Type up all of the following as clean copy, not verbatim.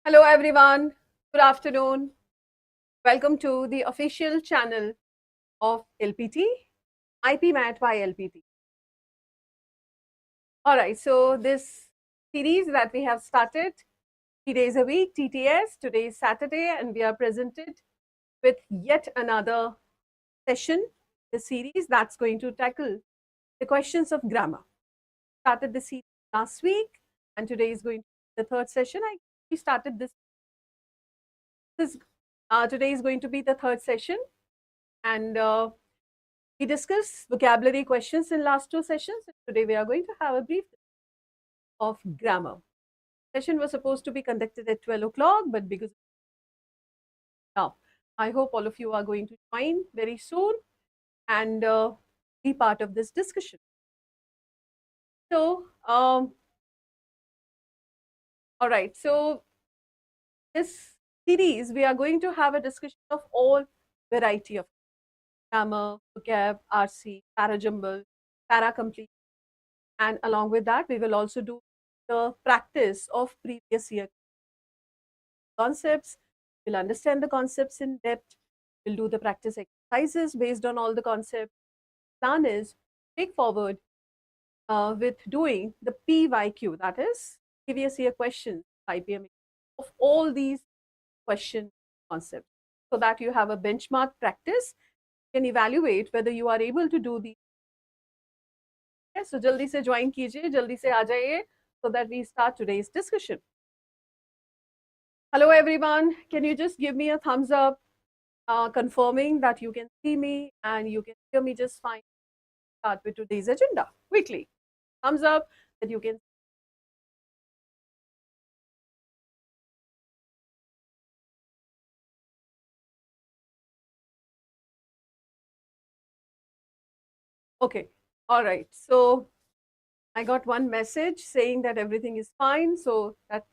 Hello everyone, good afternoon. Welcome to the official channel of LPT, Ipmat by LPT. Alright, so this series that we have started 3 days a week, TTS, today is Saturday and we are presented with yet another session, the series that's going to tackle the questions of grammar. Started the series last week and today is going to be the third session. We started this today is going to be the third session and we discussed vocabulary questions in last two sessions. Today we are going to have a brief of grammar. Session was supposed to be conducted at 12 o'clock, but because now I hope all of you are going to join very soon and be part of this discussion. So, all right. So this series we are going to have a discussion of all variety of grammar, vocab, RC, parajumble, paracomplete, and along with that we will also do the practice of previous year concepts. We'll understand the concepts in depth. We'll do the practice exercises based on all the concepts. Plan is take forward with doing the PYQ, that is previous year questions, IPM of all these question concepts, so that you have a benchmark practice. You can evaluate whether you are able to do these. So jaldi se join kijiye, jaldi se aa jaiye, so that we start today's discussion. Hello everyone, can you just give me a thumbs up confirming that you can see me and you can hear me just fine? Start with today's agenda quickly. Thumbs up that you can. Okay, all right. So I got one message saying that everything is fine. So that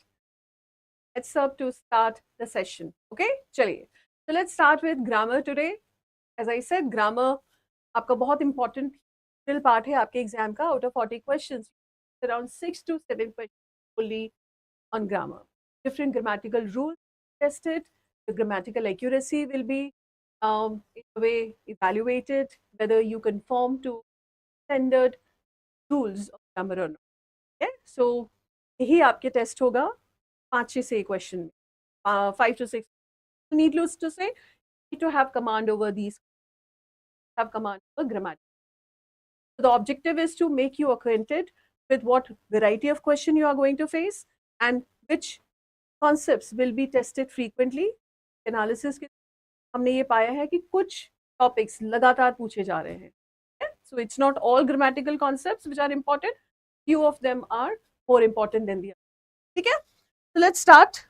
let's up to start the session. Okay, chaliye. So let's start with grammar today. As I said, grammar आपका बहुत important part है आपके exam का. Out of 40 questions, around 6 to 7 questions only on grammar. Different grammatical rules tested. The grammatical accuracy will be in a way evaluated, whether you conform to standard rules of grammar or not. Okay? So यही आपके test होगा 5-6 question, 5 to 6. Needless to say, you need to have command over these, have command over grammar. So the objective is to make you acquainted with what variety of question you are going to face and which concepts will be tested frequently. Analysis के हमने ये पाया है कि कुछ topics लगातार पूछे जा रहे हैं. So it's not all grammatical concepts which are important. Few of them are more important than the other. ठीक है? So let's start.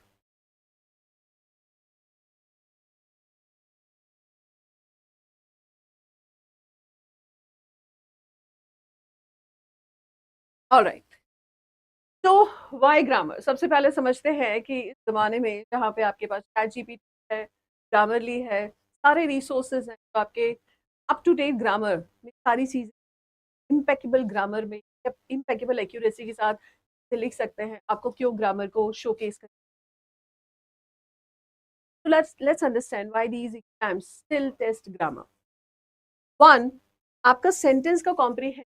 All right. तो वाई ग्रामर, सबसे पहले समझते हैं कि इस ज़माने में जहाँ पे आपके पास ChatGPT है, ग्रामरली है, सारे रिसोर्सेज हैं तो आपके अप टू डेट ग्रामर में सारी चीज़ें इम्पेकेबल ग्रामर में इम्पेकेबल एक्यूरेसी के साथ लिख सकते हैं. आपको क्यों ग्रामर को शोकेस करना. So let's understand why these exams still test grammar. One, आपका सेंटेंस का comprehension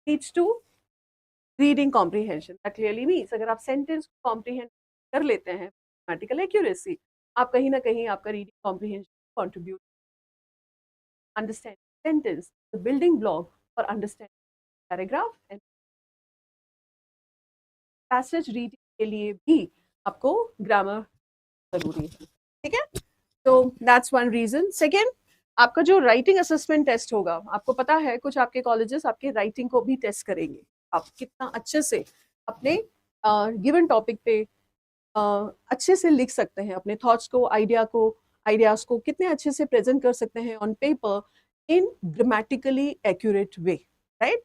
leads to reading comprehension. That clearly means अगर आप सेंटेंस को कॉम्प्रीहेंड कर लेते हैं, ग्रामेटिकल एक्यूरेसी, आप कहीं ना कहीं आपका reading comprehension contribute. Understand sentence, the building block for understand paragraph and passage reading के लिए भी आपको ग्रामर जरूरी है. ठीक है, तो दैट्स वन रीजन. सेकेंड, आपका जो राइटिंग असेसमेंट टेस्ट होगा, आपको पता है कुछ आपके कॉलेजेस आपके राइटिंग को भी टेस्ट करेंगे. आप कितना अच्छे से अपने गिवन टॉपिक पे अच्छे से लिख सकते हैं, अपने थॉट्स को, आइडियाज को कितने अच्छे से प्रेजेंट कर सकते हैं on paper in grammatically accurate way. Right,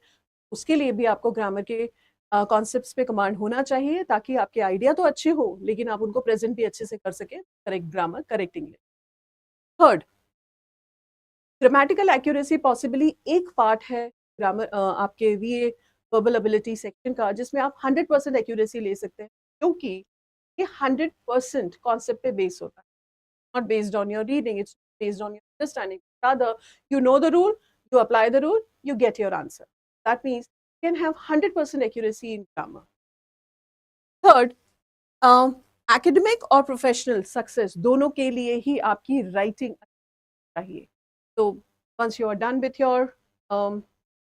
उसके लिए भी आपको ग्रामर के कॉन्सेप्ट्स पे कमांड होना चाहिए, ताकि आपके आइडिया तो अच्छे हो लेकिन आप उनको प्रेजेंट भी अच्छे से कर सकें. Correct grammar, correct English. Third, grammatical accuracy possibly एक पार्ट है ग्रामर आपके VA वर्बल एबिलिटी सेक्शन का, जिसमें आप 100% एक्यूरेसी ले सकते हैं, क्योंकि ये 100% कॉन्सेप्ट पे बेस होता है, not based on your reading, it's based on your understanding. Rather, you know the rule, you apply the rule, you get your answer. That means you can have 100% accuracy in grammar. Third, academic और professional success दोनों के लिए ही आपकी writing चाहिए. So once you are done with your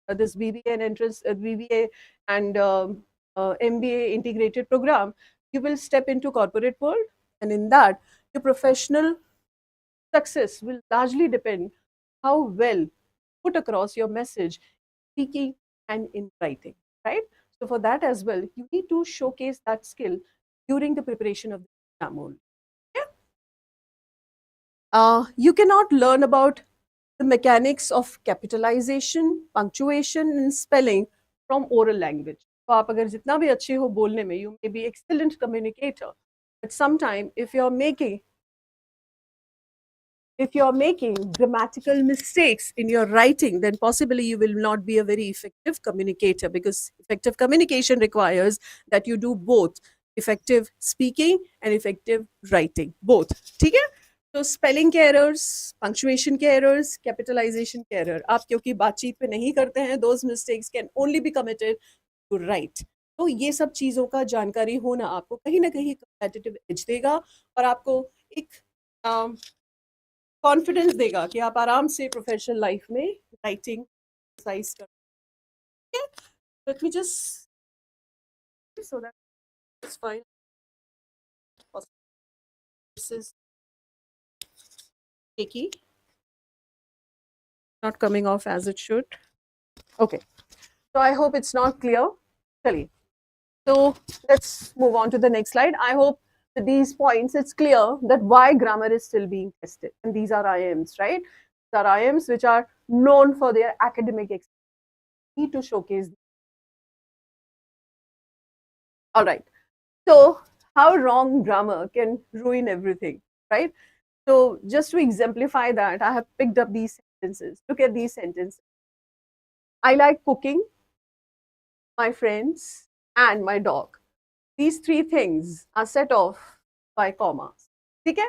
this BBA and entrance BBA and MBA integrated program, you will step into corporate world, and in that your professional success will largely depend how well put across your message speaking and in writing, right? So for that as well, you need to showcase that skill during the preparation of the exam only. Yeah? You cannot learn about the mechanics of capitalization, punctuation, and spelling from oral language. तो आप अगर जितना भी अच्छे हो बोलने में, you may be excellent communicator, but sometime if you're making grammatical mistakes in your writing, then possibly you will not be a very effective communicator, because effective communication requires that you do both effective speaking and effective writing, both. ठीक है? तो spelling के errors, punctuation के errors, capitalization के error, आप क्योंकि बातचीत पे नहीं करते हैं, those mistakes can only be committed to write. तो ये सब चीज़ों का जानकारी होना आपको कहीं ना कहीं कंपेटिटिव एज देगा, और आपको एक कॉन्फिडेंस देगा कि आप आराम से प्रोफेशनल लाइफ में राइटिंग एक्सरसाइज कर. Let me just so that it's fine. This is shaky, not coming off as it should. Okay, so I hope it's not clear. Chaliye. So let's move on to the next slide. I hope with these points it's clear that why grammar is still being tested. And these are IMs, right? These are IMs which are known for their academic excellence. Need to showcase. All right. So how wrong grammar can ruin everything, right? So just to exemplify that, I have picked up these sentences. Look at these sentences. I like cooking, my friends, and my dog. These three things are set off by commas. Okay?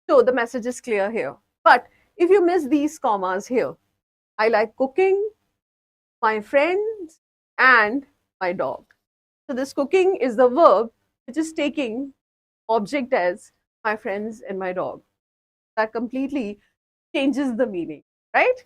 So the message is clear here. But if you miss these commas here, I like cooking, my friends, and my dog. So this cooking is the verb which is taking object as my friends and my dog. That completely changes the meaning, right?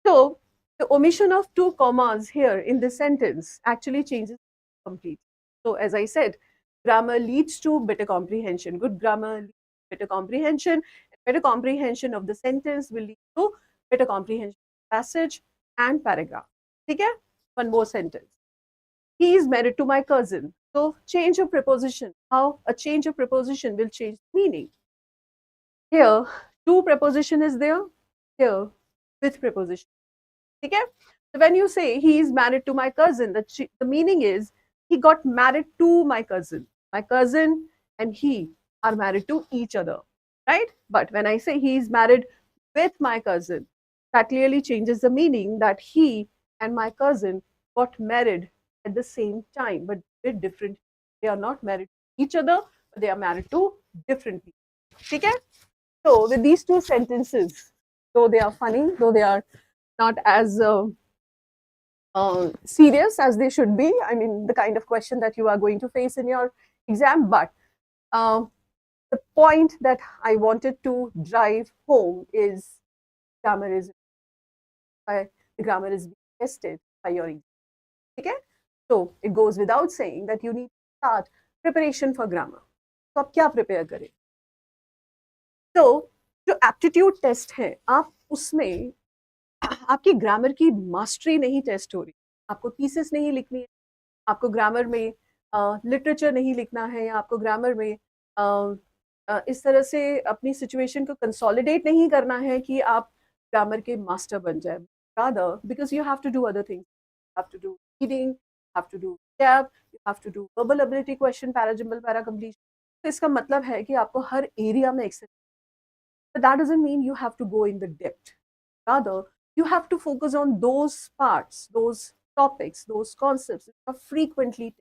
So the omission of two commas here in this sentence actually changes completely. So as I said, grammar leads to better comprehension. Good grammar leads to better comprehension. Better comprehension of the sentence will lead to better comprehension of passage and paragraph. Okay? One more sentence. He is married to my cousin. So change of preposition. How a change of preposition will change meaning. Here, to preposition is there. Here, with preposition. Okay? So when you say he is married to my cousin, the meaning is he got married to my cousin. My cousin and he are married to each other, right? But when I say he is married with my cousin, that clearly changes the meaning that he and my cousin got married at the same time, but with different. They are not married to each other, but they are married to different people. Okay? So with these two sentences, though they are funny, though they are not as serious as they should be. I mean, the kind of question that you are going to face in your exam. But the point that I wanted to drive home is grammar is the grammar is being tested by your exam. Okay? So it goes without saying that you need to start preparation for grammar. तो आप क्या prepare करें? तो जो aptitude test है, आप उसमें आपकी ग्रामर की मास्टरी नहीं टेस्ट हो रही. आपको थीसिस नहीं लिखनी है, आपको ग्रामर में लिटरेचर नहीं लिखना है, या आपको ग्रामर में इस तरह से अपनी सिचुएशन को कंसोलिडेट नहीं करना है कि आप ग्रामर के मास्टर बन जाए. rather because you have to do other things. You have to do reading, you have to do gap, you have to do verbal ability question, parajimbal, para completion. तो इसका मतलब है कि आपको हर एरिया में Excel. But that doesn't mean you have to go in the depth. Rather, you have to focus on those parts, those topics, those concepts that are frequently.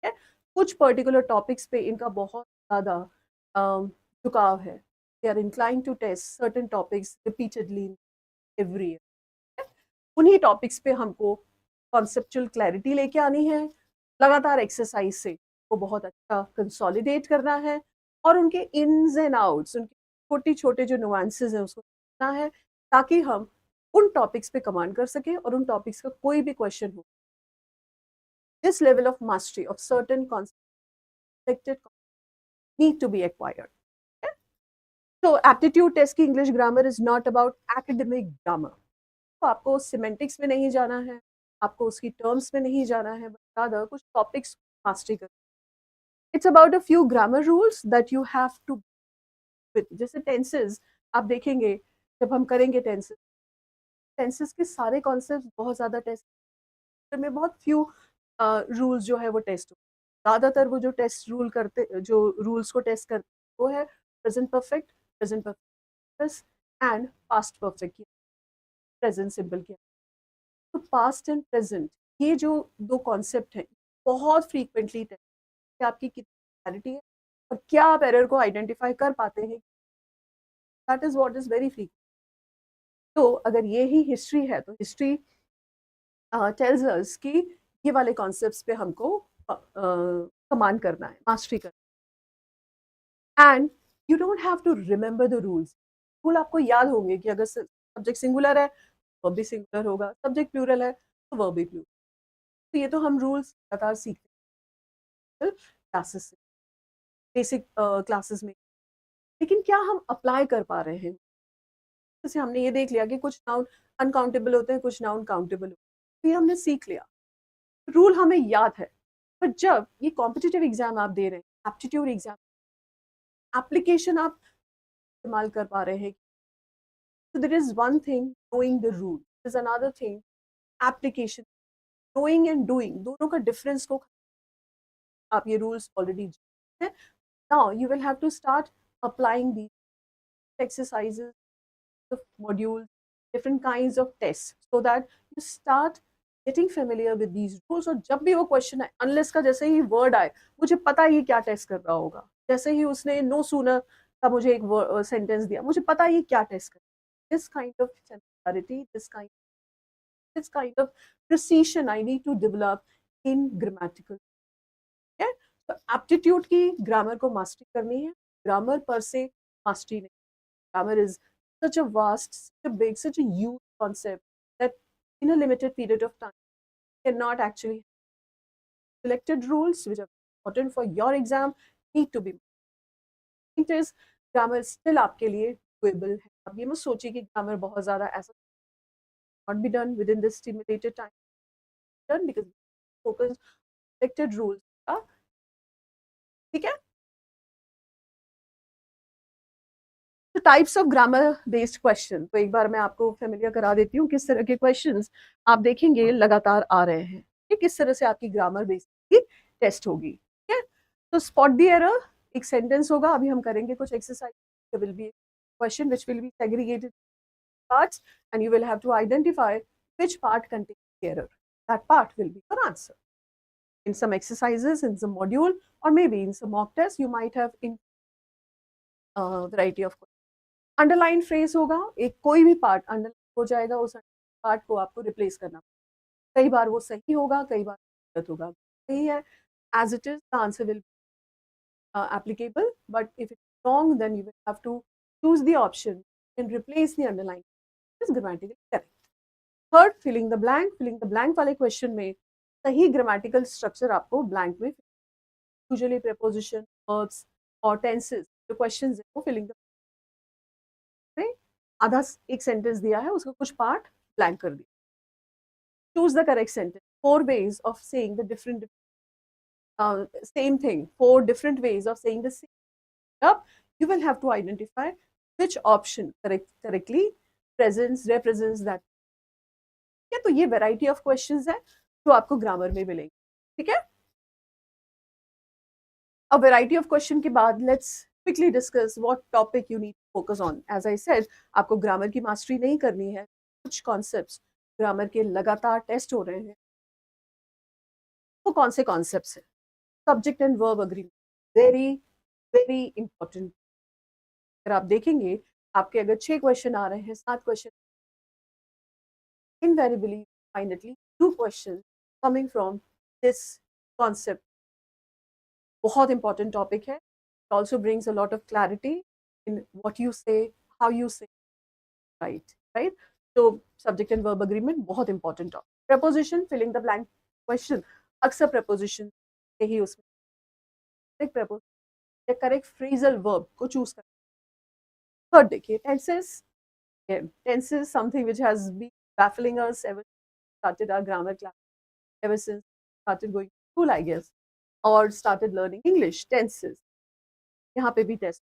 Okay? कुछ particular topics पे इनका बहुत ज़्यादा झुकाव है. They are inclined to test certain topics repeatedly every year. उन्हीं topics पे हमको कॉन्सेप्चुअल क्लैरिटी लेके आनी है, लगातार एक्सरसाइज से वो बहुत अच्छा कंसोलिडेट करना है और उनके इन्स एंड आउट्स, उनके छोटे छोटे जो नुआंसेस हैं उसको समझना है, ताकि हम उन टॉपिक्स पे कमांड कर सकें और उन टॉपिक्स का कोई भी क्वेश्चन हो. This level of mastery of certain concept need to be acquired. Okay? So aptitude test की English grammar is not about academic grammar. तो आपको सिमेंटिक्स में नहीं जाना है, आपको उसकी टर्म्स में नहीं जाना है, rather कुछ टॉपिक्स मास्टरी कर. It's about a few grammar rules that you have to with. जैसे टेंसेस आप देखेंगे, जब हम करेंगे टेंसेस, टेंसेस के सारे कॉन्सेप्ट बहुत ज़्यादा टेस्ट में बहुत फ्यू रूल्स जो है वो टेस्ट. ज़्यादातर वो जो टेस्ट रूल करते, जो रूल्स को टेस्ट करते वो है present perfect, present perfect and past perfect, present simple किया. तो पास्ट एंड प्रेजेंट ये जो दो कॉन्सेप्ट हैं बहुत फ्रीक्वेंटली टेस्ट, आपकी कितनी क्लैरिटी है और क्या आप एरर को आइडेंटिफाई कर पाते हैं. That is what is very frequent. तो अगर ये ही हिस्ट्री है तो हिस्ट्री टेल्स अस कि ये वाले कॉन्सेप्ट्स पे हमको कमांड करना है, मास्टरी करना. And you don't have to remember the rules. Rule आपको याद होंगे कि अगर सब्जेक्ट सिंगुलर है वर्ब भी सिंगुलर होगा, सब्जेक्ट प्लूरल है तो वर्ब भी प्लूरल. तो ये तो हम रूल्स लगातार सीखते हैं क्लासेस से, बेसिक क्लासेस में. लेकिन क्या हम अप्लाई कर पा रहे हैं? जैसे हमने ये देख लिया कि कुछ नाउन अनकाउंटेबल होते हैं, कुछ नाउन काउंटेबल होते हैं, तो ये हमने सीख लिया, रूल हमें याद है. पर जब ये कॉम्पिटिटिव एग्जाम आप दे रहे हैं, एप्टीट्यूड एग्जाम, एप्लीकेशन आप इस्तेमाल कर पा रहे हैं. so there is one thing knowing the rule, there is another thing application. knowing and doing दोनों का डिफरेंस को आप ये रूल्स ऑलरेडी जानते हैं. Now you will have to start applying the exercises of modules, different kinds of tests, so that you start getting familiar with these rules. और जब भी वो क्वेश्चन आए, अनलेस का जैसे ही वर्ड आए, मुझे पता है ये क्या टेस्ट कर रहा होगा. जैसे ही उसने नो सूनर का मुझे एक सेंटेंस दिया, मुझे पता है ये क्या टेस्ट कर. This kind of familiarity, this kind of precision I need to develop in grammatical. Okay? तो एप्टीट्यूड की ग्रामर को मास्टरी करनी है. ग्रामर पर से मास्टरी नहीं. Grammar is such a vast, such a big, such a huge concept that in a limited period of time cannot actually. Selected rules which are important for your exam need to be. It is grammar still आपके लिए doable है. अब ये मत सोचिए कि grammar बहुत ज़्यादा ऐसा not be done within this stimulated time. Done because focus selected rules. ठीक है. तो types of grammar based question, तो एक बार मैं आपको फेमिलियर करा देती हूँ किस तरह के क्वेश्चंस आप देखेंगे लगातार आ रहे हैं. कि किस तरह से आपकी ग्रामर बेस्ड टेस्ट होगी. ठीक है. तो स्पॉट द एरर एक सेंटेंस होगा. अभी हम करेंगे कुछ exercise. There will be question which will be segregated parts and you will have to identify which part contains the error. That part will be your answer. In some exercises, in some module, or maybe in some mock test, you might have in variety of questions. Underline phrase होगा, एक कोई भी part underline हो जाएगा, उस part को आपको replace करना. कई बार वो सही होगा, कई बार गलत होगा. सही है as it is, the answer will applicable, but if it's wrong then you will have to choose the option and replace the underline. Is grammatically correct. Third, filling the blank. Filling the blank वाले question में सही grammatical structure आपको blank में, usually preposition, verbs और tenses जो questions है वो filling the में आधा एक सेंटेंस दिया है, उसका कुछ पार्ट ब्लैंक कर दिया. Choose the correct sentence. 4 ways of saying the different same thing. 4 different ways of saying the same. Up, you will have to identify which option correctly presents represents that. ठीक है. तो ये variety of questions है जो आपको grammar में मिलेंगे. ठीक है. A variety of question के बाद let's quickly discuss what topic you need to focus on. As I said, आपको ग्रामर की मास्टरी नहीं करनी है. कुछ कॉन्सेप्ट्स ग्रामर के लगातार टेस्ट हो रहे हैं. वो कौन से कॉन्सेप्ट्स हैं? Subject and verb agreement, very very important. अगर आप देखेंगे आपके अगर 6 क्वेश्चन आ रहे हैं, 7 question, invariably find at least 2 questions coming from this concept. बहुत important topic है. It also brings a lot of clarity in what you say, how you say, right? So subject and verb agreement बहुत important topic. Preposition, filling the blank question. अक्सर preposition यही उसमें correct preposition या correct phrasal verb को choose करना. Third देखिए tenses. Tenses something which has been baffling us ever since we started our grammar class, ever since we started going to school, I guess, or started learning English. Tenses. यहाँ पे भी test.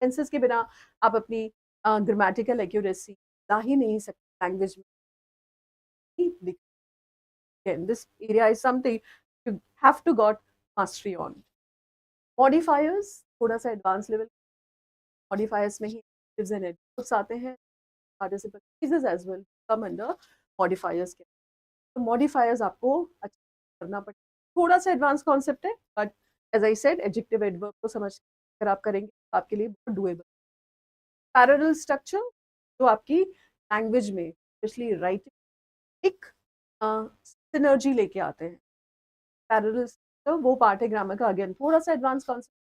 Tenses के बिना आप अपनी grammatical accuracy ला ही नहीं सकते language में. Again, this area is something you have to got mastery on. Modifiers थोड़ा सा एडवांस लेवल. मॉडिफायर्स में ही adjectives and adverbs आते हैं. Participle phrases as well come under modifiers के. तो modifiers आपको अच्छा करना पड़ेगा. थोड़ा सा एडवांस कॉन्सेप्ट है, but as I said adjective adverb को समझ कर आप करेंगे तो आपके लिए बहुत डुएबल. पैरेलल स्ट्रक्चर जो आपकी लैंग्वेज में स्पेशली राइटिंग एक सिनर्जी लेके आते हैं. पैरेलल स्ट्रक्चर वो पार्ट है ग्रामर का. अगेन थोड़ा सा advance concept.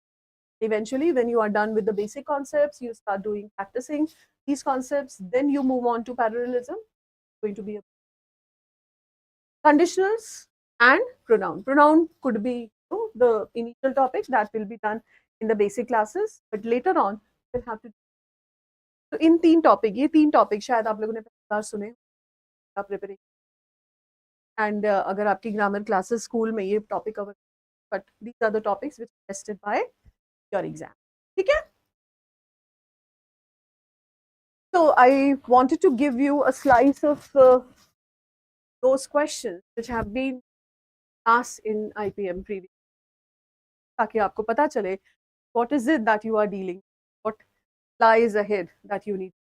Eventually, when you are done with the basic concepts, you start doing practicing these concepts, then you move on to parallelism. It's going to be a conditionals and pronoun. Pronoun could be the initial topic that will be done in the basic classes, but later on we'll have to. तो इन 3 topic, ये 3 topic शायद आप लोगों ने पहली बार सुने preparation. And अगर आपकी ग्रामर क्लासेस स्कूल में ये topic cover, but these are the topics which tested by your exam. ठीक है. So I wanted to give you a slice of those questions which have been asked in IPM previous, ताकि आपको पता चले what is it that you are dealing, what lies ahead that you need to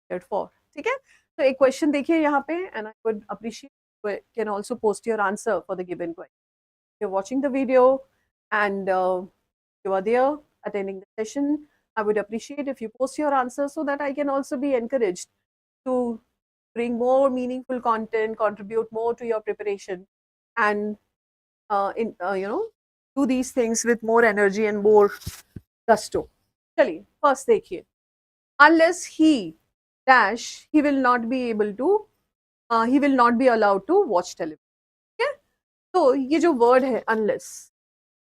prepare for. ठीक है. तो एक question देखिए यहाँ पे, and I would appreciate you can also post your answer for the given question. You're watching the video and you are there attending the session. I would appreciate if you post your answer so that I can also be encouraged to bring more meaningful content, contribute more to your preparation, and do these things with more energy and more gusto. चलिए first देखिए. Unless he dash, he will not be able to, he will not be allowed to watch television. ठीक है. तो ये जो word है unless,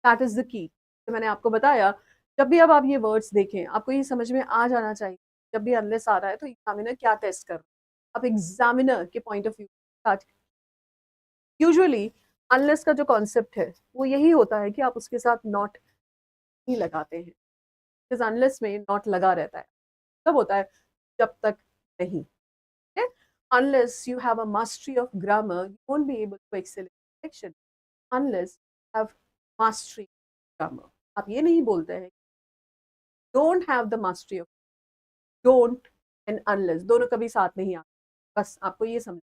that is the key. तो मैंने आपको बताया जब भी अब आप ये वर्ड्स देखें आपको ये समझ में आ जाना चाहिए जब भी unless आ रहा है तो एग्जामिनर क्या टेस्ट कर रहा है. अब एग्जामिनर के point of view start. Usually unless का जो कॉन्सेप्ट है वो यही होता है कि आप उसके साथ नॉट ही लगाते हैं. अनलेस में नॉट लगा रहता है. तब होता है जब तक नहीं. Unless you have a mastery of grammar you won't be able to excel in section. Unless have mastery grammar. आप ये नहीं बोलते हैं don't have the mastery of. Don't and unless दोनों कभी साथ नहीं आते. बस आपको ये समझ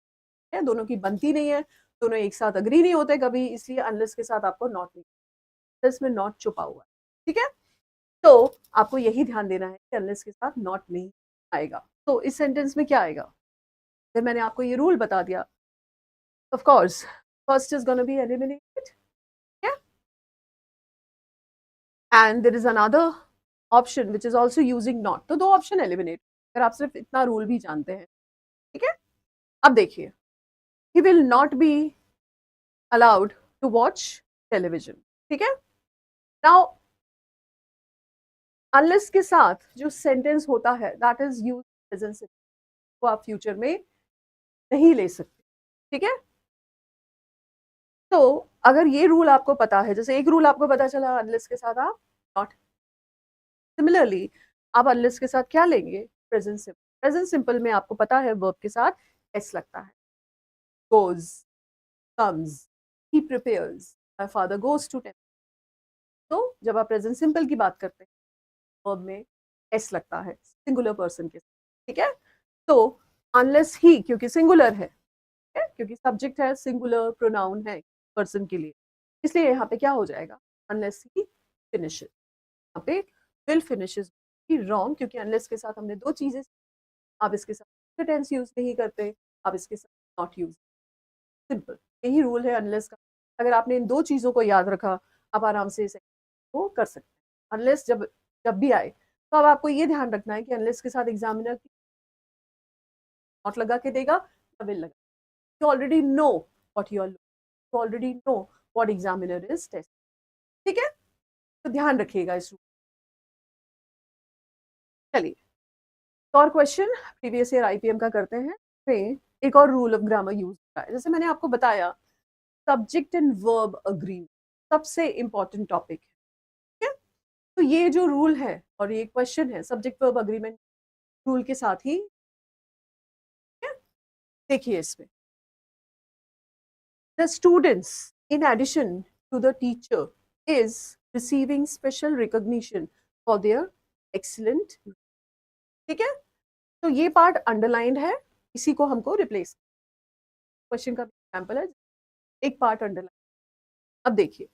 है दोनों की बनती नहीं है, दोनों एक साथ अग्री नहीं होते कभी, इसलिए अनलेस के साथ आपको नॉट नहीं. अनलेस में नॉट छुपा हुआ है. ठीक है. तो आपको यही ध्यान देना है कि अनलेस के साथ नॉट नहीं आएगा. तो इस सेंटेंस में क्या आएगा. जब मैंने आपको ये रूल बता दिया, of course first is gonna be eliminated. And there is another option which is also using not. तो 2 ऑप्शन एलिमिनेट अगर आप सिर्फ इतना रूल भी जानते हैं. ठीक है. अब देखिए, he will not be allowed to watch television. ठीक है. Now unless के साथ जो सेंटेंस होता है that is used present simple, वो आप फ्यूचर में नहीं ले सकते. ठीक है. तो अगर ये रूल आपको पता है, जैसे एक रूल आपको पता चला unless के साथ आप नॉट. सिमिलरली आप unless के साथ क्या लेंगे. Present simple. प्रेजेंट सिंपल में आपको पता है वर्ब के साथ एस लगता है. goes, comes, he prepares, my father goes to temple. तो जब आप प्रेजेंट सिंपल की बात करते हैं वर्ब में एस लगता है सिंगुलर पर्सन के साथ. ठीक है. तो अनलेस ही क्योंकि सिंगुलर है, क्योंकि सब्जेक्ट है, सिंगुलर प्रोनाउन है पर्सन के लिए, इसलिए यहाँ पे क्या हो जाएगा unless he finishes. यहाँ पे will finishes wrong, क्योंकि unless के साथ हमने दो चीजें, आप इसके साथ टेंस यूज नहीं करते, आप इसके साथ नॉट यूज। सिंपल, यही रूल है अनलेस का। अगर आपने इन दो चीजों को याद रखा, आप आराम से इसे वो कर सकते हैं। अनलेस जब जब भी आए, तो अब आपको ये ध्यान रखना है कि अनलेस के साथ एग्जामिनर नॉट लगा के देगा या विल लगा। You already know what you are, you already know what examiner is test. ठीक है, तो ध्यान रखिएगा इस रूल। चलिए, और क्वेश्चन प्रीवियस ईयर आईपीएम का करते हैं। फिर एक और रूल ऑफ ग्रामर यूज होता है, जैसे मैंने आपको बताया सब्जेक्ट एंड वर्ब अग्रीमेंट सबसे इंपॉर्टेंट टॉपिक है। तो ये जो रूल है और ये क्वेश्चन है सब्जेक्ट वर्ब अग्रीमेंट रूल के साथ ही, देखिए इसमें the students in addition to the teacher is receiving special recognition for their excellent. ठीक है, तो ये पार्ट अंडरलाइंड है, इसी को हमको रिप्लेस, क्वेश्चन का एग्जांपल है, एक पार्ट अंडरलाइन। अब देखिए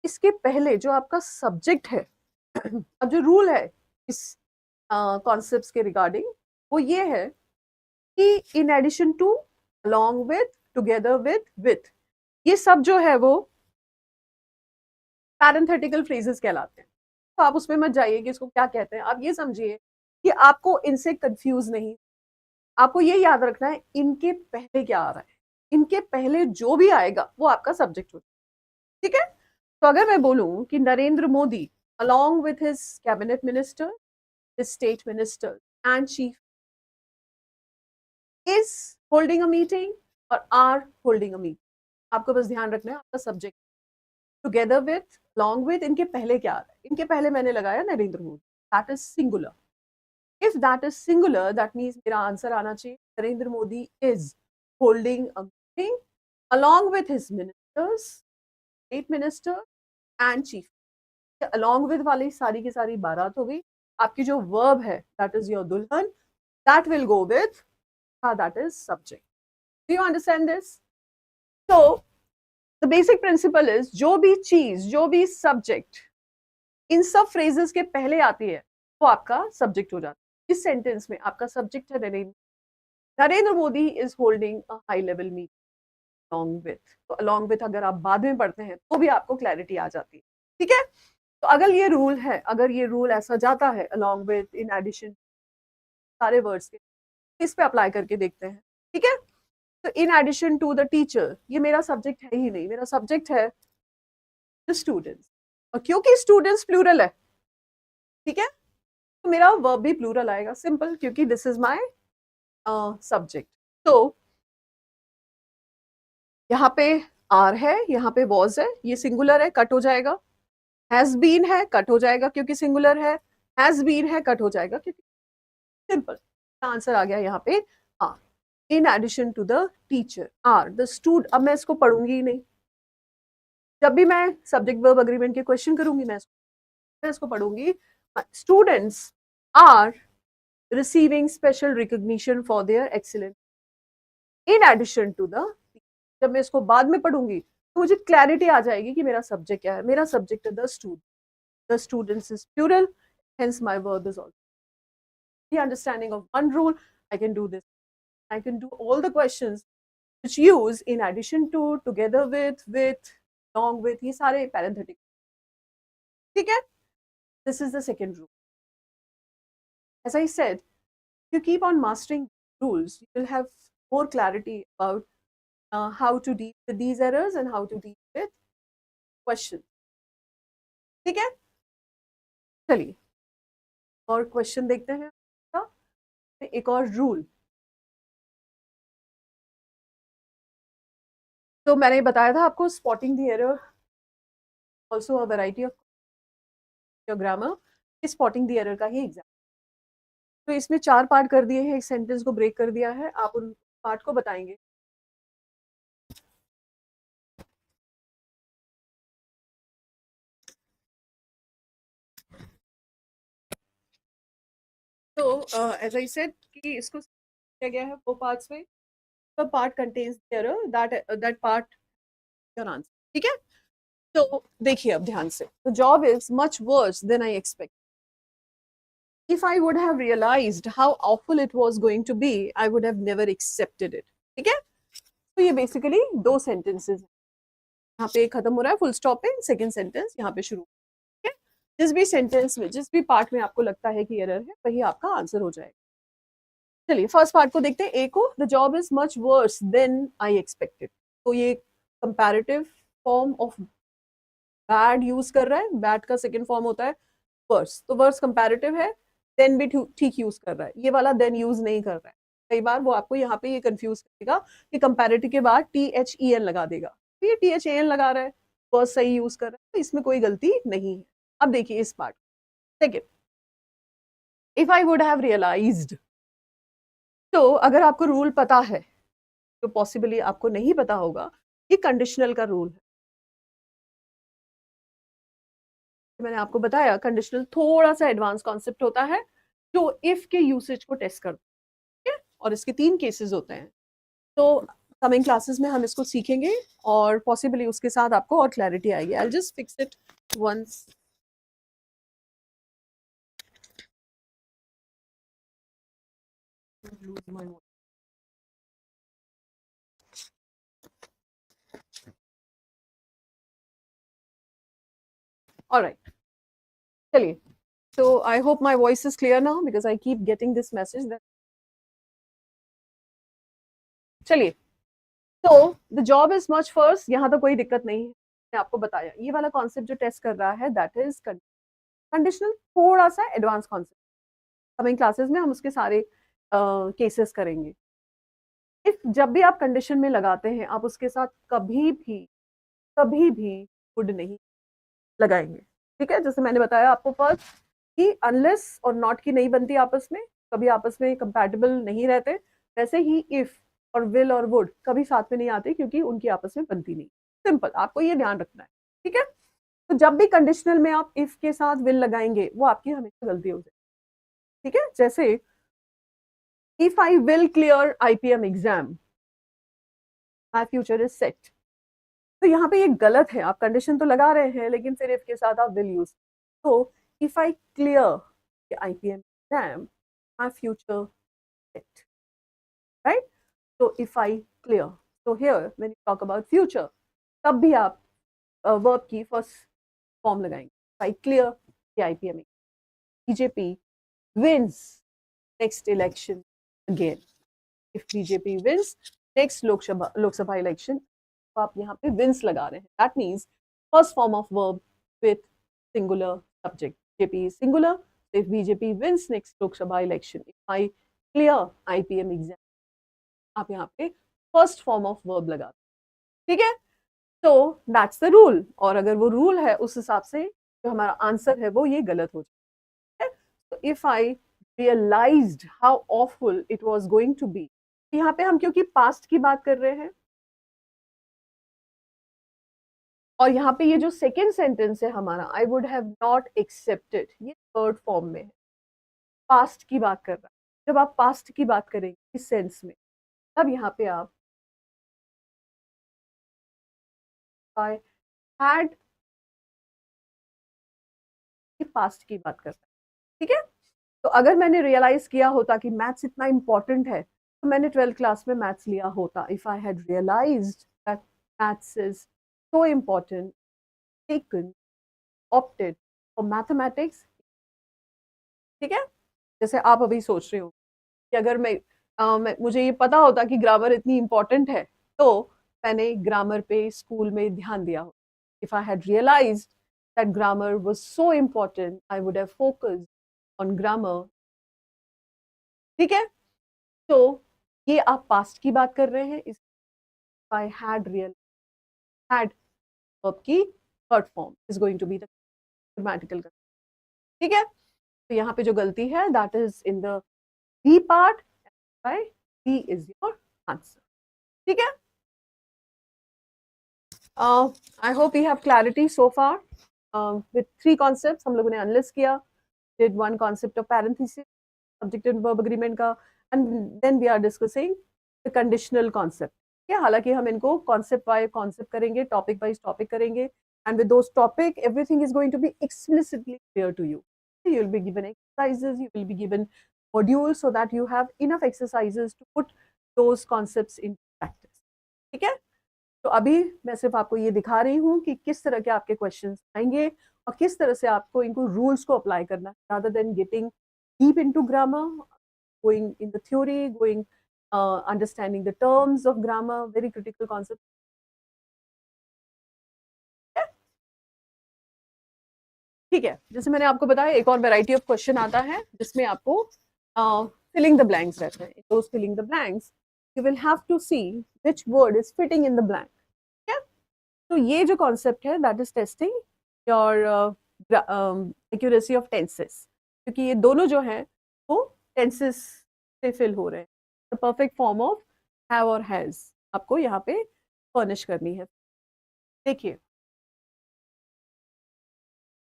इसके पहले जो आपका सब्जेक्ट है अब जो रूल है इस कॉन्सेप्ट्स के रिगार्डिंग, वो ये है कि in addition to, along with, together with, ये सब जो है वो पैरेंथेटिकल फ्रेजेस कहलाते हैं। तो आप उसमें मत जाइए कि इसको क्या कहते हैं, आप ये समझिए कि आपको इनसे कंफ्यूज नहीं, आपको ये याद रखना है इनके पहले क्या आ रहा है, इनके पहले जो भी आएगा वो आपका सब्जेक्ट होगा। ठीक है, तो अगर मैं बोलूं कि Narendra Modi along with his cabinet minister, his state minister and chief is holding a meeting or are holding a meeting, आपको बस ध्यान रखना है आपका subject together with, along with, इनके पहले क्या आ रहा है। इनके पहले मैंने लगाया Narendra Modi, that is singular. If that is singular that means मेरा आंसर आना चाहिए Narendra Modi is holding a meeting along with his ministers, state minister and chief। along with वाली सारी की सारी बारात हो गई। आपकी जो वर्ब है दैट इज योर दुल्हन, that will go with, that is subject. Do you understand this? So the basic principle is जो भी चीज, जो भी सब्जेक्ट इन सब फ्रेजेस के पहले आती है वो आपका सब्जेक्ट हो जाता है। इस सेंटेंस में आपका सब्जेक्ट है Narendra Modi is holding a high level meeting along with। तो along with अगर आप बाद में पढ़ते हैं तो भी आपको क्लैरिटी आ जाती है। ठीक है, तो अगर ये रूल है, अगर ये रूल ऐसा जाता है along with, in addition, सारे वर्ड्स के, इस पे अप्लाई करके देखते हैं। ठीक है, तो in addition to the teacher, ये मेरा सब्जेक्ट है ही नहीं, मेरा सब्जेक्ट है द स्टूडेंट्स, और क्योंकि स्टूडेंट्स प्लूरल है, ठीक है, तो मेरा वर्ब भी प्लूरल आएगा, सिंपल, क्योंकि दिस इज माय सब्जेक्ट। तो यहाँ पे आर है, यहाँ पे वॉज है, ये सिंगुलर है, कट हो जाएगा। हैज बीन है, कट हो जाएगा क्योंकि सिंगुलर है। हैज बीन है, कट हो जाएगा क्योंकि सिंपल। आंसर आ गया यहाँ पे are. In addition to the teacher are the student. अब मैं इसको पढ़ूंगी ही नहीं, जब भी मैं सब्जेक्ट वर्ब अग्रीमेंट के क्वेश्चन करूंगी मैं इसको पढ़ूंगी। Students are receiving special recognition for their excellence in addition to the. जब मैं इसको बाद में पढ़ूंगी तो मुझे क्लैरिटी आ जाएगी कि मेरा सब्जेक्ट क्या है। मेरा सब्जेक्ट है the student, the students is plural, hence my verb is also the understanding of one rule. I can do this, I can do all the questions which use in addition to, together with, along with, ये सारे parenthetic। ठीक है, this is the second rule। As I said, if you keep on mastering rules, you will have more clarity about how to deal with these errors and how to deal with questions। ठीक है, चलिए और question देखते हैं। एक और rule, तो मैंने बताया था आपको spotting the error also a variety of grammar, spotting the error का ही एग्जाम। तो इसमें 4 पार्ट कर दिए हैं, एक सेंटेंस को ब्रेक कर दिया है, आप उन पार्ट को बताएंगे। तो एज आई सेड कि इसको किया गया है 4 पार्ट्स में। तो part contains the error, that part your answer. ठीक है, तो देखिए अब ध्यान से, the job is much worse than I expect. If I would have realized how awful it was going to be, I would have never accepted it. ठीक है? तो ये बेसिकली दो सेंटेंसेस हैं. यहाँ पे खत्म हो रहा है फुल स्टॉप पे, सेकंड सेंटेंस यहाँ पे शुरू. ठीक है? जिस भी सेंटेंस में, जिस भी पार्ट में आपको लगता है कि एरर है, वही आपका आंसर हो जाएगा. चलिए फर्स्ट पार्ट को देखते हैं. ए को, the job is much worse than I expected. तो ये comparative form of bad use कर रहा है. बैड का सेकंड फॉर्म होता है वर्स. तो वर्स कंपैरेटिव है. देन भी ठीक यूज कर रहा है. ये वाला देन यूज नहीं कर रहा है. कई बार वो आपको यहाँ पे ये कंफ्यूज करेगा कि कंपैरेटिव के बाद THEN लगा देगा. तो ये THEN लगा रहा है, वर्स सही यूज कर रहा है, तो इसमें कोई गलती नहीं है. अब देखिए इस part. Second, if I would have realized. तो अगर आपको रूल पता है, तो पॉसिबली आपको नहीं पता होगा, ये कंडीशनल का रूल है. मैंने आपको बताया कंडीशनल थोड़ा सा एडवांस कॉन्सेप्ट होता है जो इफ के यूसेज को टेस्ट करता है. और इसके 3 केसेस होते हैं. तो कमिंग क्लासेस में हम इसको सीखेंगे और पॉसिबली उसके साथ आपको और क्लैरिटी आएगी. I just fix it once. Alright, चलिए. So I hope my voice is clear now because I keep getting this message that. चलिए, तो the job is much first. यहाँ तो कोई दिक्कत नहीं है, मैंने आपको बताया. ये वाला कॉन्सेप्ट जो टेस्ट कर रहा है दैट इज कंडीशनल, थोड़ा सा एडवांस कॉन्सेप्ट. कमिंग क्लासेस में हम उसके सारे केसेस करेंगे. इफ जब भी आप कंडीशन में लगाते हैं, आप उसके साथ कभी भी वुड नहीं लगाएंगे. ठीक है? जैसे मैंने बताया आपको फर्स्ट कि अनलेस और नॉट की नहीं बनती आपस में, कभी आपस में कंपैटिबल नहीं रहते. वैसे ही इफ और विल और वुड कभी साथ में नहीं आते क्योंकि उनकी आपस में बनती नहीं. सिंपल, आपको ये ध्यान रखना है. ठीक है? तो जब भी कंडीशनल में आप इफ के साथ विल लगाएंगे, वो आपकी हमेशा गलती हो जाएगी. ठीक है? जैसे if I will clear IPM exam, my future is set. तो यहाँ पे ये गलत है. आप कंडीशन तो लगा रहे हैं लेकिन फिर इफ के साथ आप विल यूज. तो if I clear IPM exam, my future set. Right? तो इफ आई क्लियर, तो here when you talk about future, तब भी आप वर्ब की फर्स्ट फॉर्म लगाएंगे. If I clear IPM, BJP wins next election again. If BJP wins next Lok Sabha election, तो आप यहाँ पे wins लगा रहे हैं. That means first form of verb with singular subject. BJP is singular. If BJP wins next Lok Sabha election, if I clear IPM exam, आप यहाँ पे first form of verb लगा. ठीक है? तो that's the rule. और अगर वो रूल है, उस हिसाब से जो हमारा आंसर है वो ये गलत हो जाए. तो if I realized how awful it was going to be, यहाँ पे हम क्योंकि पास्ट की बात कर रहे हैं, और यहाँ पे ये जो सेकेंड सेंटेंस है हमारा, आई वुड हैव नॉट एक्सेप्टेड, ये थर्ड फॉर्म में है. पास्ट की बात कर रहा है. जब आप पास्ट की बात करेंगे इस सेंस में, तब यहाँ पे आप आई हैड, पास्ट की बात कर रहा है. ठीक है? तो अगर मैंने रियलाइज किया होता कि मैथ्स इतना इंपॉर्टेंट है, तो मैंने 12th क्लास में मैथ्स लिया होता. If I had realized that maths is so important, taken, opted for mathematics. ठीक है? जैसे आप अभी सोच रहे हो कि अगर मुझे ये पता होता कि ग्रामर इतनी इंपॉर्टेंट है, तो मैंने ग्रामर पे स्कूल में ध्यान दिया हो. If I had realized that grammar was so important, I would have focused on grammar. ठीक है? तो ये आप पास्ट की बात कर रहे हैं. इस आई हैड वर्ब की third form is going to be the grammatical. ठीक है? तो यहाँ पे जो गलती है that is in the B part. B is your answer. ठीक है? I hope you have clarity so far. With 3 concepts हम लोगों ने एनालिसिस किया. Did 1 concept of parenthesis, subject and verb agreement का, and then we are discussing the conditional concept. हालांकि हम इनको कॉन्सेप्ट बाय कॉन्सेप्ट करेंगे, टॉपिक वाइज टॉपिक करेंगे. and with those topic everything is going to be explicitly clear to you. You will be given exercises, you will be given modules so that you have enough exercises to put those concepts in practice. ठीक है, तो अभी मैं सिर्फ आपको ये दिखा रही हूँ कि किस तरह के आपके क्वेश्चंस आएंगे और किस तरह से आपको इनको रूल्स को अप्लाई करना है, rather than getting deep into grammar, going in the theory, going understanding the terms of grammar, very critical concept. ठीक है, जैसे मैंने आपको बताया एक और वैरायटी ऑफ क्वेश्चन आता है जिसमें आपको फिलिंग द ब्लैंक्स रहते हैं. Those filling the blanks you will have to see which word is fitting in the blank. ठीक है, तो ये जो कॉन्सेप्ट है that is testing your accuracy of tenses, क्योंकि ये दोनों जो हैं वो टेंसेस से फिल हो रहे हैं. The perfect form of have और हैज आपको यहाँ पे फर्निश करनी है. देखिए,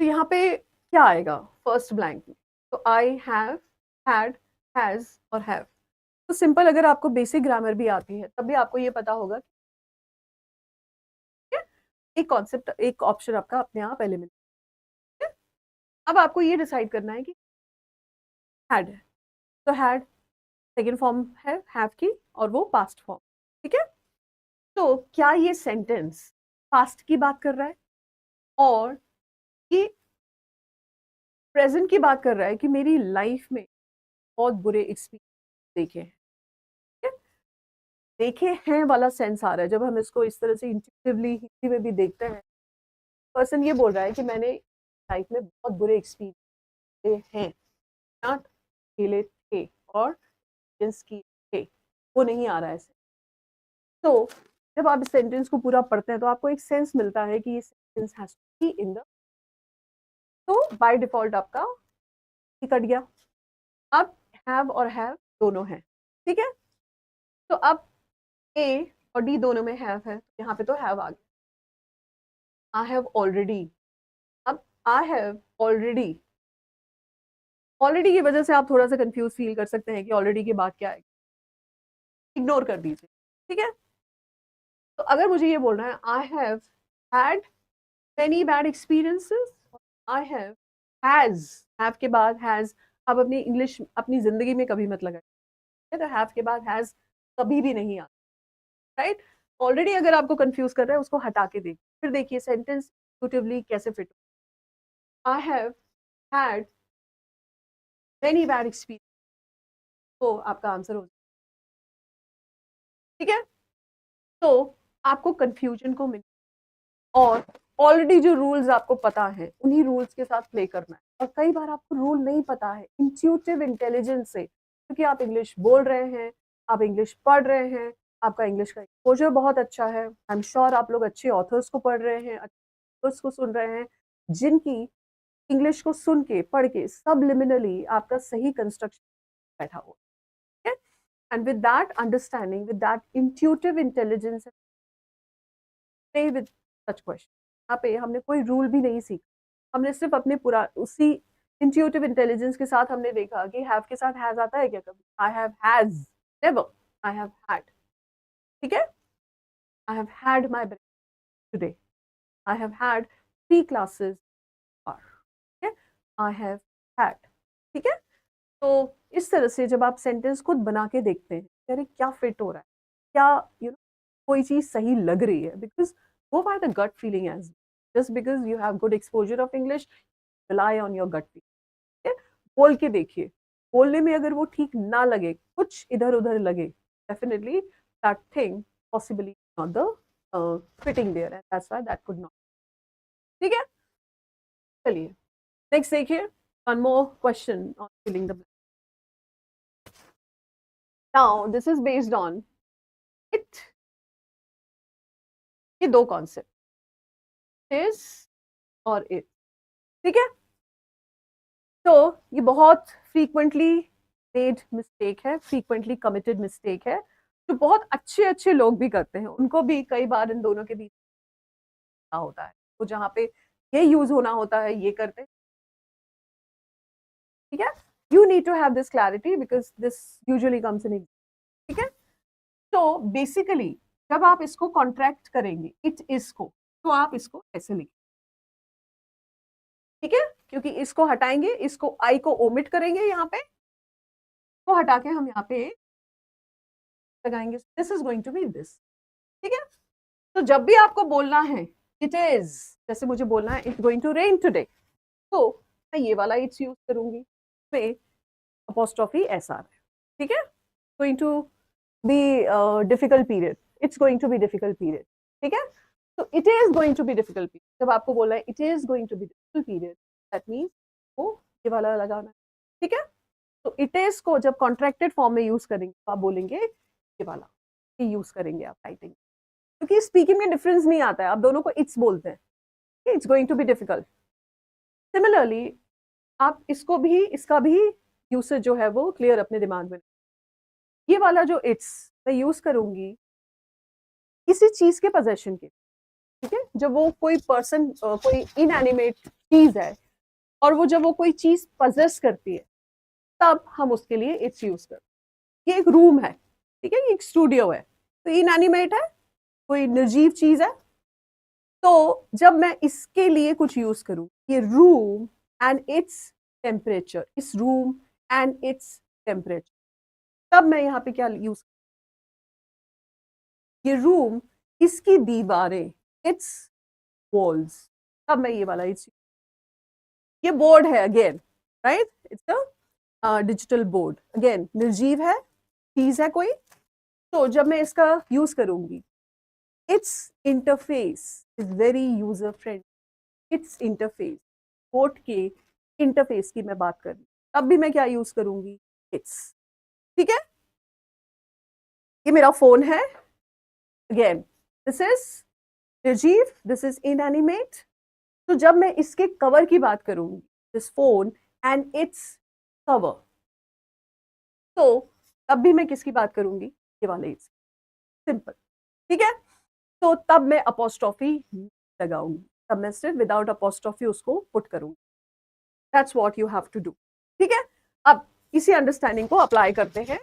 तो यहाँ पे क्या आएगा फर्स्ट ब्लैंक में, तो आई हैव, हैड, हैज और हैव. तो सिंपल, अगर आपको बेसिक ग्रामर भी आती है तब भी आपको ये पता होगा कि एक कॉन्सेप्ट, एक ऑप्शन आपका अपने आप एलिमिनेट. अब आपको ये डिसाइड करना है कि हैड है, तो हैड सेकेंड फॉर्म है हैव की और वो पास्ट फॉर्म. ठीक है, तो क्या ये सेंटेंस पास्ट की बात कर रहा है और ये प्रेजेंट की बात कर रहा है कि मेरी लाइफ में बहुत बुरे एक्सपीरियंस देखे हैं. देखे हैं वाला सेंस आ रहा है जब हम इसको इस तरह से इंट्यूटिवली हिंदी में भी देखते हैं. पर्सन ये बोल रहा है कि मैंने लाइफ में बहुत बुरे एक्सपीरियंस हैं, नॉट खेले थे और एक्सपीरियंस किए थे, वो नहीं आ रहा है. तो जब आप इस सेंटेंस को पूरा पढ़ते हैं तो आपको एक सेंस मिलता है कि ये sentence has to be in the, तो बाय डिफॉल्ट आपका कट गया. अब हैव और हैव दोनों हैं. ठीक है, तो अब ए और डी दोनों में हैव है, यहाँ पे तो हैव आ गया. आई हैव ऑलरेडी, अब आई हैव ऑलरेडी, ऑलरेडी की वजह से आप थोड़ा सा कंफ्यूज फील कर सकते हैं कि ऑलरेडी के बाद क्या है, इग्नोर कर दीजिए. ठीक है, तो अगर मुझे ये बोलना है I have had many bad experiences, I have, have के बाद हैज, आप अपनी इंग्लिश अपनी जिंदगी में कभी मत लगाइए, तो हैव के बाद हैज कभी भी नहीं आता. राइट, ऑलरेडी अगर आपको कंफ्यूज कर रहा है उसको हटा के देखिए, फिर देखिए सेंटेंस इंट्यूटिवली कैसे fit. I have had many bad experience, तो आपका आंसर हो. ठीक है, तो आपको कंफ्यूजन को मिल, और ऑलरेडी जो रूल्स आपको पता है उन्हीं रूल्स के साथ प्ले करना है. और कई बार आपको रूल नहीं पता है, इंट्यूटिव इंटेलिजेंस से, क्योंकि आप इंग्लिश बोल रहे हैं, आप इंग्लिश पढ़ रहे हैं, आपका इंग्लिश का एक्सपोजर बहुत अच्छा है. आई एम श्योर आप लोग अच्छे ऑथर्स को पढ़ रहे हैं, अच्छे ऑथर्स को सुन रहे हैं, जिनकी इंग्लिश को सुन के पढ़ के सबलिमिनली आपका सही कंस्ट्रक्शन बैठा हुआ है. And with that understanding, with that intuitive intelligence, play with such question. यहाँ पे हमने कोई रूल भी नहीं सीखा, हमने सिर्फ अपने पूरा उसी इंट्यूटिव इंटेलिजेंस के साथ हमने देखा कि हैव के साथ हैज आता है क्या कभी. I have has never, I have had. ठीक है, I have had my breakfast today, I have had 3 classes are. ठीक है, आई हैव हैड. ठीक है, तो इस तरह से जब आप सेंटेंस खुद बना के देखते हैं, अरे क्या फिट हो रहा है, क्या कोई चीज सही लग रही है, because go by the gut feeling as just because you have good exposure of English, rely on your gut feeling. Okay? बोल के देखिए, बोलने में अगर वो ठीक ना लगे, कुछ इधर उधर लगे, definitely that thing possibly not the fitting there, and that's why that could not. ठीक है, चलिए नेक्स्ट देखिए, one more question on filling the blank. Now this is based on it. ये दो कॉन्सेप्ट इज और इट. ठीक है, तो ये बहुत फ्रीक्वेंटली मेड मिस्टेक है, फ्रीक्वेंटली कमिटेड मिस्टेक है, जो बहुत अच्छे अच्छे लोग भी करते हैं. उनको भी कई बार इन दोनों के बीच होता है, तो जहाँ पे ये यूज होना होता है ये करते हैं. ठीक है, you need to have this clarity because this usually comes in. ठीक है, तो बेसिकली जब आप इसको कॉन्ट्रैक्ट करेंगे इट इज को, तो आप इसको ऐसे लिखें. ठीक है, क्योंकि इसको हटाएंगे, इसको आई को ओमिट करेंगे, यहाँ पे को हटा के हम यहाँ पे लगाएंगे, this is going to be this. ठीक है, तो जब भी आपको बोलना है इट इज, जैसे मुझे बोलना है it's going to rain today, तो मैं ये वाला इट्स यूज करूंगी, पे अपॉस्ट्रोफी एस आर है। ठीक है, going to be difficult period, it's going to be difficult period. ठीक है, तो it is going to be difficult period, जब आपको बोला है it is going to be difficult period, that means वो ये वाला लगाना है। ठीक है, तो इट इज को जब कॉन्ट्रैक्टेड फॉर्म में यूज करेंगे तो आप बोलेंगे ये वाला, ये यूज करेंगे आप राइटिंग, क्योंकि स्पीकिंग में डिफरेंस नहीं आता है, आप दोनों को इट्स बोलते हैं, it's going to be difficult. Similarly आप इसको भी, इसका भी यूसेज जो है वो क्लियर अपने दिमाग में, ये वाला जो इट्स मैं यूज करूंगी किसी चीज के पोजेशन के। ठीक है, जब वो कोई पर्सन, कोई इनएनिमेट चीज है और वो जब वो कोई चीज पजेस करती है, तब हम उसके लिए इट्स यूज करते हैं। ये एक रूम है, ठीक है, ये एक स्टूडियो है, तो इनएनिमेट है, कोई निर्जीव चीज है, तो जब मैं इसके लिए कुछ यूज करूं, ये रूम एंड इट्स टेम्परेचर, इस रूम एंड इट्स टेम्परेचर, तब मैं यहाँ पे क्या यूज, ये रूम, इसकी दीवारें, इट्स वॉल्स, तब मैं ये वाला इट्स, ये बोर्ड है again, right, it's a digital board, again निर्जीव है, चीज है कोई, तो जब मैं इसका यूज करूंगी, it's interface is very user friendly, it's interface, board के इंटरफेस की मैं बात कर रही हूँ, तब भी मैं क्या यूज करूंगी, इट्स। ठीक है, ये मेरा फोन है, अगेन दिस इज निर्जीव, दिस इज इनएनिमेट, तो जब मैं इसके कवर की बात करूंगी, this phone and its cover, तो तब भी मैं किसकी बात करूंगी, ये वाले इट्स, सिंपल। ठीक है, तो तब मैं अपोस्ट्रोफी लगाऊंगी, तब मैं सिर्फ विदाउट अपोस्ट्रोफी उसको पुट करूंगी, that's what you have to do. ठीक है, अब इसी अंडरस्टैंडिंग को अप्लाई करते हैं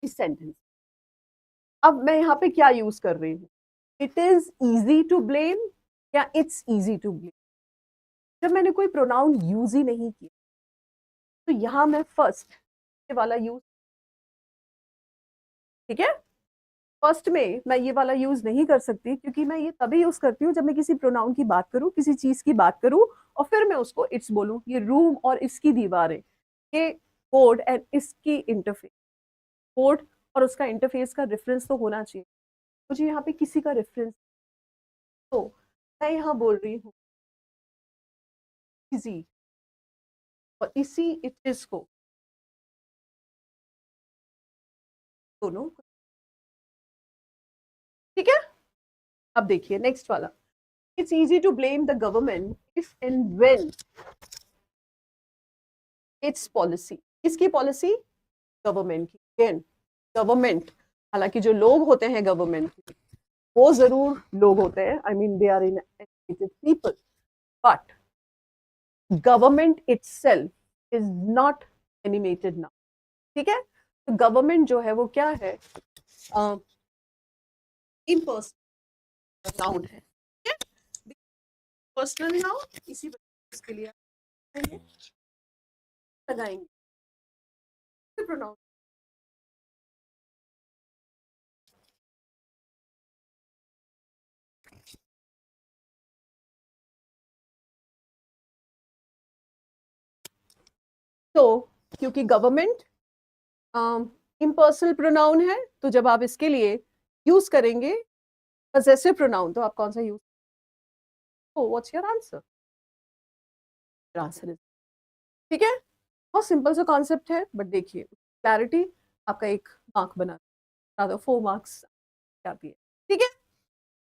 इस सेंटेंस। अब मैं यहाँ पे क्या यूज कर रही हूँ, it is easy to blame या इट्स इजी टू ब्लेम। जब मैंने कोई प्रोनाउन यूज ही नहीं किया, तो यहां मैं फर्स्ट वाला यूज, ठीक है, फर्स्ट में मैं ये वाला यूज नहीं कर सकती, क्योंकि मैं ये तभी यूज करती हूँ जब मैं किसी प्रोनाउन की बात करूँ, किसी चीज की बात करूँ, और फिर मैं उसको इट्स बोलूँ। ये रूम और इसकी दीवारें, ये बोर्ड एंड इसकी इंटरफेस, बोर्ड और उसका इंटरफेस का रेफरेंस तो होना चाहिए, मुझे यहाँ पे किसी का रेफरेंस, तो मैं यहाँ बोल रही हूँ इजी, और इसी इट इज को दोनों। ठीक है, अब देखिए नेक्स्ट वाला, it's easy to blame the government if and when its policy, किसकी पॉलिसी, गवर्नमेंट की। अगेन गवर्नमेंट, हालांकि जो लोग होते हैं गवर्नमेंट, वो जरूर लोग होते हैं, I mean they are in educated people, but government itself is not animated now. ठीक है, तो गवर्नमेंट जो है वो क्या है, इम्पर्सनल नाउन है, पर्सनल नाउन, इसी वजह इसके लिए लगाएंगे प्रोनाउन। तो क्योंकि गवर्नमेंट इम्पर्सनल प्रोनाउन है, तो जब आप इसके लिए यूज करेंगे पजेसिव प्रोनाउन, तो आप कौन सा यूज, तो what's your answer, answer is, ठीक है, बहुत सिंपल सा कॉन्सेप्ट है, बट देखिए क्लैरिटी आपका एक मार्क बना, rather 4 marks आती है। ठीक है,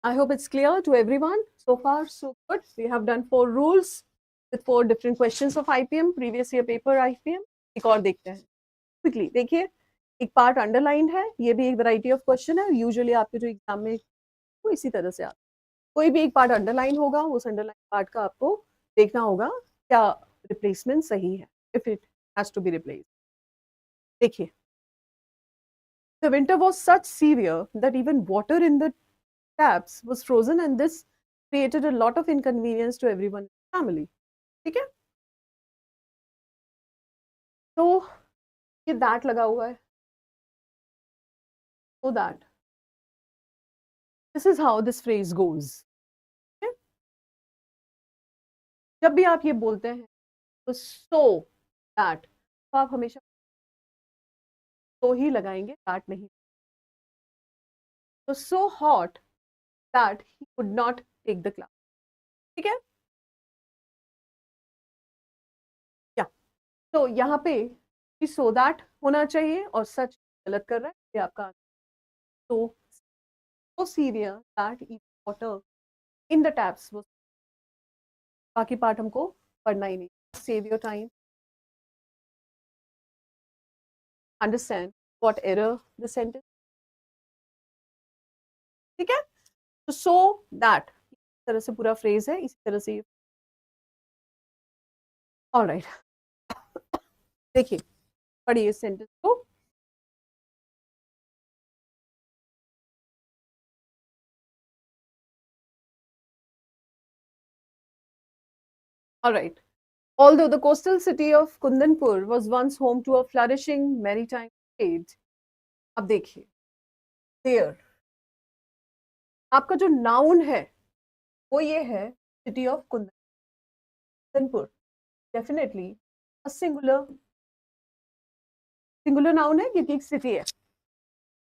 I hope it's clear to everyone. So far so good. We have done 4 rules with 4 different questions of IPM, previous year paper IPM। एक और देखते हैं क्विकली। देखिए एक पार्ट अंडरलाइंड है, ये भी एक वैरायटी ऑफ क्वेश्चन है, यूजुअली आपके जो एग्जाम में वो इसी तरह से आता है, कोई भी एक पार्ट अंडरलाइन होगा, उस अंडरलाइन पार्ट का आपको देखना होगा क्या रिप्लेसमेंट सही है, if it has to be replace. देखिए, the winter was such severe that even water in the taps was frozen, and this created a lot of inconvenience to everyone. Family. ठीक है, तो ये दैट लगा हुआ है, so that this is how this phrase goes. Okay? जब भी आप ये बोलते हैं तो so that, तो आप हमेशा तो ही लगाएंगे, दैट नहीं। तो so hot that he could not take the class। ठीक है, क्या तो यहाँ पे सो दैट होना चाहिए और सच गलत कर रहा है, ये आपका तो so serious that even water in the taps was। बाकी पार्ट हमको पढ़ना ही नहीं। Save your time, understand what error the sentence. ठीक है, तो सो दैट इस तरह से पूरा फ्रेज है, इसी तरह से। ऑलराइट, देखिए पढ़िए इस सेंटेंस को। Alright, although the coastal city of Kundanpur was once home to a flourishing maritime trade। अब देखिए there, आपका जो नाउन है वो ये है city of Kundanpur. Definitely a singular, singular noun है क्योंकि एक सिटी है।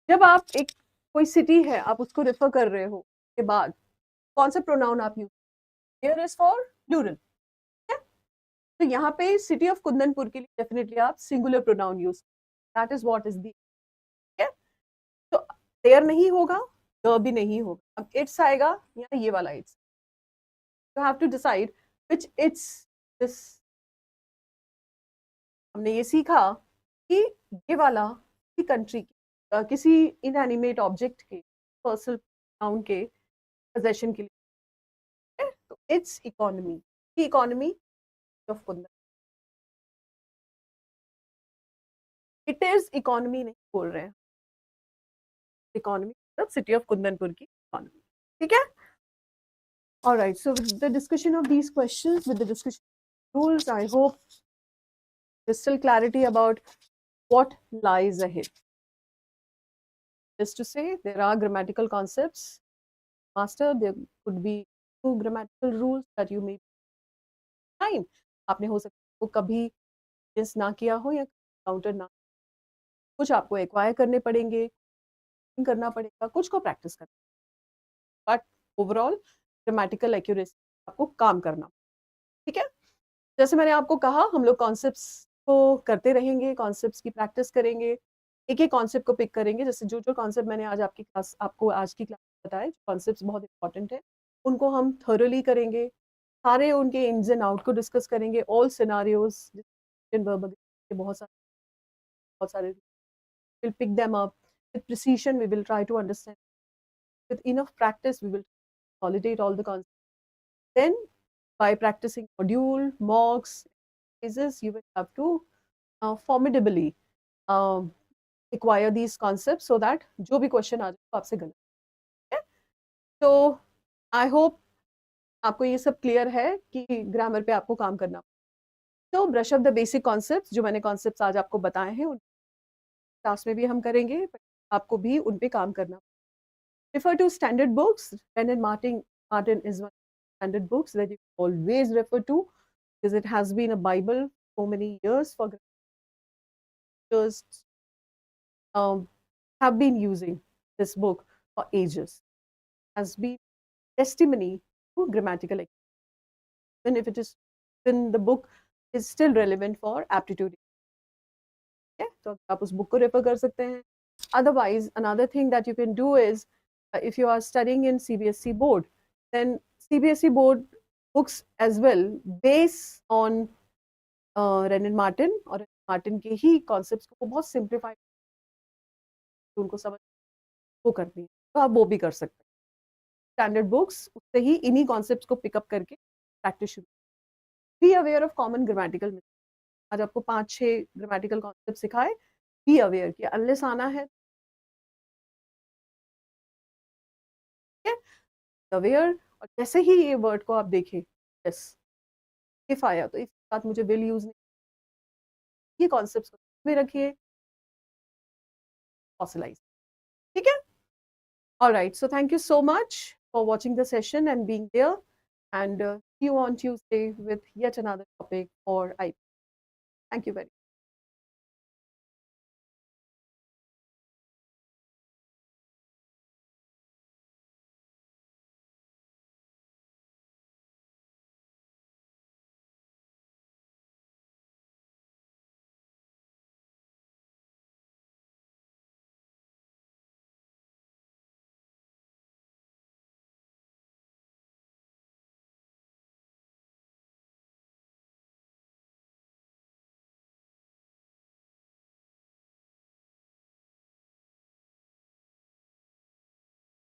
जब आप एक कोई सिटी है आप उसको रेफर कर रहे हो के बाद कौन सा प्रोनाउन आप use, here is for plural. तो यहाँ पे सिटी ऑफ कुंदनपुर के लिए डेफिनेटली आप singular pronoun use, that is what is the. तो देयर नहीं होगा, द भी नहीं होगा, अब इट्स आएगा या ये वाला it's. You have to decide which it's this. हमने ये सीखा कि ये वाला किसी कंट्री के किसी इनएनिमेट ऑब्जेक्ट के पर्सनल नाउन के पोजेशन के लिए है। तो इट्स इकोनॉमी, की economy of Kundan, it is economy नहीं बोल रहे हैं, इकोनॉमी मतलब सिटी ऑफ कुंदनपुर की इकोनॉमी। ठीक है, alright, so with the discussion of these questions, with the discussion rules, I hope there's still clarity about what lies ahead. Just to say, there are grammatical concepts master, there could be two grammatical rules that you may find। आपने हो सकता है वो कभी miss ना किया हो या काउंटर ना, कुछ आपको एक्वायर करने पड़ेंगे, करना पड़ेगा, कुछ को प्रैक्टिस करना, बट ओवरऑल ग्रामेटिकल एक्यूरेसी आपको काम करना। ठीक है, जैसे मैंने आपको कहा हम लोग कॉन्सेप्ट्स को करते रहेंगे, कॉन्सेप्ट्स की प्रैक्टिस करेंगे, एक एक कॉन्सेप्ट को पिक करेंगे। जैसे जो जो कॉन्सेप्ट मैंने आज आपकी क्लास आपको आज की क्लास में बताए, कॉन्सेप्ट्स बहुत इंपॉर्टेंट है, उनको हम थॉरोली करेंगे, सारे उनके इन्स एंड आउट को डिस्कस करेंगे, ऑल सिनारियोज बहुत सारे we'll pick them up with precision, we will try to understand with enough practice, we will consolidate all the concepts. Then by practicing module mocks quizzes, you will have to formidably acquire these concepts so that जो भी question आ जाए तो आपसे गलत है। तो I hope आपको ये सब क्लियर है कि ग्रामर पे आपको काम करना। तो brush up the basic concepts, जो मैंने कॉन्सेप्ट्स आज आपको बताए हैं उन क्लास में भी हम करेंगे, आपको भी उन पे काम करना। Refer to standard books. Brennan Martin is one of the standard books that you always refer to because it has been a Bible for many years for grammars. Have been using this book for ages. Has been testimony to grammatical, even if it is then the book is still relevant for aptitude. Okay, so आप उस book को refer कर सकते हैं. Otherwise, another thing that you can do is if you are studying in CBSE board, then CBSE board books as well base on Renan Martin और Martin के ही concepts को बहुत सिंप्लीफाई उनको समझ वो करनी है, तो आप वो भी कर सकते हैं। स्टैंडर्ड बुक्स उससे ही इन्हीं कॉन्सेप्ट्स को पिकअप करके प्रैक्टिस शुरू। Be aware of common grammatical, आज आपको 5-6 ग्रामेटिकल कॉन्सेप्ट सिखाए, बी अवेयर कि अनलेस आना है अवेयर, और जैसे ही ये वर्ड को आप देखें यस इफ आया तो इफ के साथ मुझे विल यूज नहीं, ये कॉन्सेप्ट में रखिए, फॉसिलाइज, ठीक है? All right, so thank you so much for watching the session and being there, and see you on Tuesday with yet another topic for IP. Thank you very much.